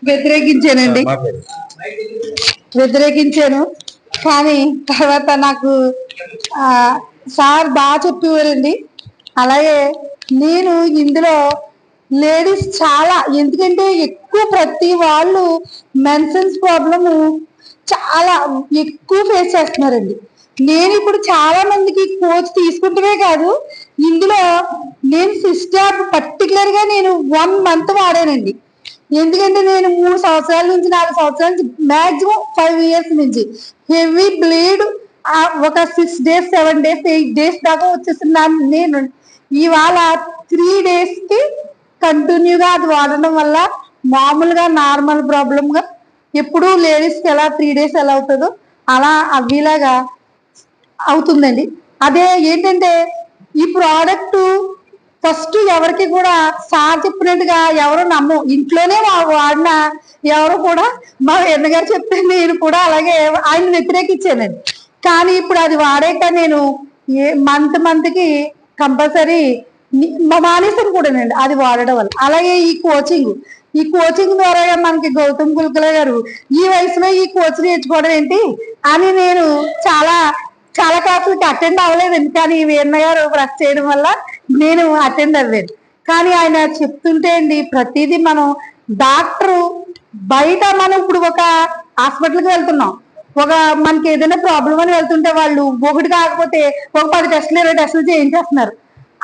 వ్యతిరేకించానండి, వ్యతిరేకించాను. కానీ తర్వాత నాకు సార్ బాగా చెప్పేవారండి. అలాగే నేను ఇందులో లేడీస్ చాలా, ఎందుకంటే ఎక్కువ ప్రతి వాళ్ళు మెన్సెన్స్ ప్రాబ్లము చాలా ఎక్కువ ఫేస్ చేస్తున్నారండి. నేను ఇప్పుడు చాలా మందికి కోచ్ తీసుకుంటమే కాదు, ఇందులో నేను సిస్టర్ పర్టికులర్ గా నేను 1 month వాడానండి. ఎందుకంటే నేను 3 సంవత్సరాల నుంచి 4 సంవత్సరాల నుంచి మాక్సిమం 5 years నుంచి హెవీ బ్లీడ్ ఒక 6 days 7 days 8 days దాకా వచ్చేస్తున్నాను. నేను ఇవాళ 3 days కి కంటిన్యూగా అది వాడడం వల్ల మామూలుగా నార్మల్ ప్రాబ్లమ్ గా ఎప్పుడు లేడీస్ కి ఎలా 3 days ఎలా అవుతుందో అలా అవ్వేలాగా అవుతుందండి. అదే ఏంటంటే ఈ ప్రోడక్ట్ ఫస్ట్ ఎవరికి కూడా సార్ చెప్పినట్టుగా ఎవరు నమ్ము, ఇంట్లోనే వాడిన ఎవరు కూడా మా ఎన్నగారు చెప్తే నేను కూడా అలాగే ఆయన వ్యతిరేకించానండి. కానీ ఇప్పుడు అది వాడాక నేను మంత్ కి కంపల్సరీ మానేసాను కూడానండి అది వాడడం వల్ల. అలాగే ఈ కోచింగ్ ద్వారా మనకి గౌతమ్ గుల్కల గారు ఈ వయసులో ఈ కోచ్ నేర్చుకోవడం ఏంటి అని నేను చాలా క్లాసులకి అటెండ్ అవ్వలేదండి. కానీ వీరన్న గారు ప్రెస్ చేయడం వల్ల నేను అటెండ్ అవ్వాను. కానీ ఆయన చెప్తుంటే అండి ప్రతిదీ మనం డాక్టరు బయట మనం ఇప్పుడు ఒక హాస్పిటల్కి వెళ్తున్నాం, ఒక మనకి ఏదైనా ప్రాబ్లం అని వెళ్తుంటే వాళ్ళు ఒకటి కాకపోతే ఒక 10 టెస్టులు 20 టెస్టులు చేయించేస్తున్నారు.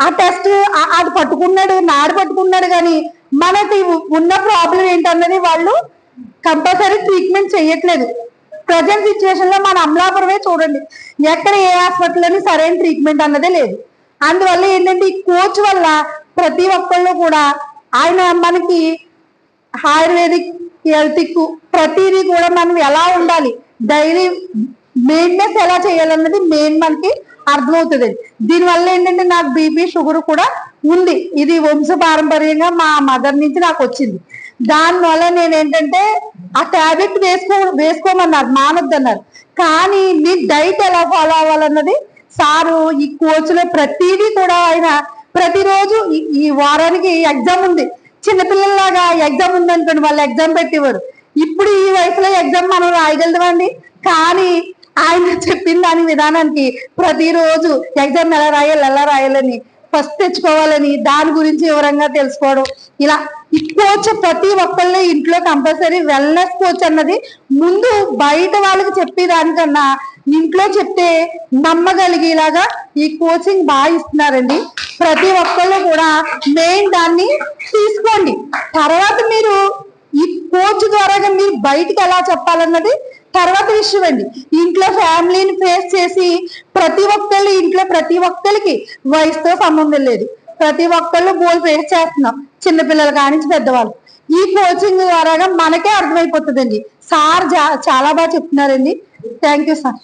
ఆ టెస్ట్ అది పట్టుకున్నాడు కానీ మనకి ఉన్న ప్రాబ్లం ఏంటన్నది వాళ్ళు కంపల్సరీ ట్రీట్మెంట్ చేయట్లేదు. ప్రజెంట్ సిచ్యువేషన్ లో మన అమలాపురమే చూడండి, ఎక్కడ ఏ హాస్పిటల్ అని సరైన ట్రీట్మెంట్ అన్నదే లేదు. అందువల్ల ఏంటంటే ఈ కోచ్ వల్ల ప్రతి ఒక్కళ్ళు కూడా ఆయన మనకి ఆయుర్వేదిక్ హెల్త్ ప్రతిదీ కూడా మనం ఎలా ఉండాలి, డైలీ మెయింటెనెన్స్ ఎలా చేయాలన్నది మెయిన్ మనకి అర్థమవుతుంది. దీనివల్ల ఏంటంటే నాకు బీపీ షుగర్ కూడా ఉంది, ఇది వంశ పారంపర్యంగా మా మదర్ నుంచి నాకు వచ్చింది. దానివల్ల నేను ఏంటంటే ఆ టాబ్లెట్ వేసుకోమన్నారు, మానొద్దన్నారు. కానీ నీ డైట్ ఎలా ఫాలో అవ్వాలన్నది సారు ఈ కోచ్లో ప్రతిదీ కూడా ఆయన ప్రతిరోజు ఈ వారానికి ఎగ్జామ్ ఉంది, చిన్నపిల్లల్లాగా ఎగ్జామ్ ఉంది అనుకోండి వాళ్ళు ఎగ్జామ్ పెట్టేవారు. ఇప్పుడు ఈ వయసులో ఎగ్జామ్ మనం రాయగలదామండి? కానీ ఆయన చెప్పిన దాని విధానానికి ప్రతిరోజు ఎగ్జామ్ ఎలా రాయాలని ఫస్ట్ తెచ్చుకోవాలని దాని గురించి వివరంగా తెలుసుకోవడం, ఇలా ఈ కోచ్ ప్రతి ఒక్కళ్ళు ఇంట్లో కంపల్సరీ వెల్నెస్ కోచ్ అన్నది ముందు బయట వాళ్ళకి చెప్పేదానికన్నా ఇంట్లో చెప్తే నమ్మగలిగేలాగా ఈ కోచింగ్ బాగా ఇస్తున్నారండి. ప్రతి ఒక్కళ్ళు కూడా మెయిన్ దాన్ని తీసుకోండి. తర్వాత మీరు ఈ కోచ్ ద్వారా మీరు బయటికి ఎలా చెప్పాలన్నది తర్వాత విషయం అండి. ఇంట్లో ఫ్యామిలీని ఫేస్ చేసి ప్రతి ఒక్కరికి వయసుతో సంబంధం లేదు, ప్రతి ఒక్కళ్ళు బోల్ ఫేస్ చేస్తున్నాం, చిన్నపిల్లలు కానించి పెద్దవాళ్ళు. ఈ కోచింగ్ ద్వారా మనకే అర్థమైపోతుందండి. సార్ చాలా బాగా చెప్తున్నారండి. Thank you sir.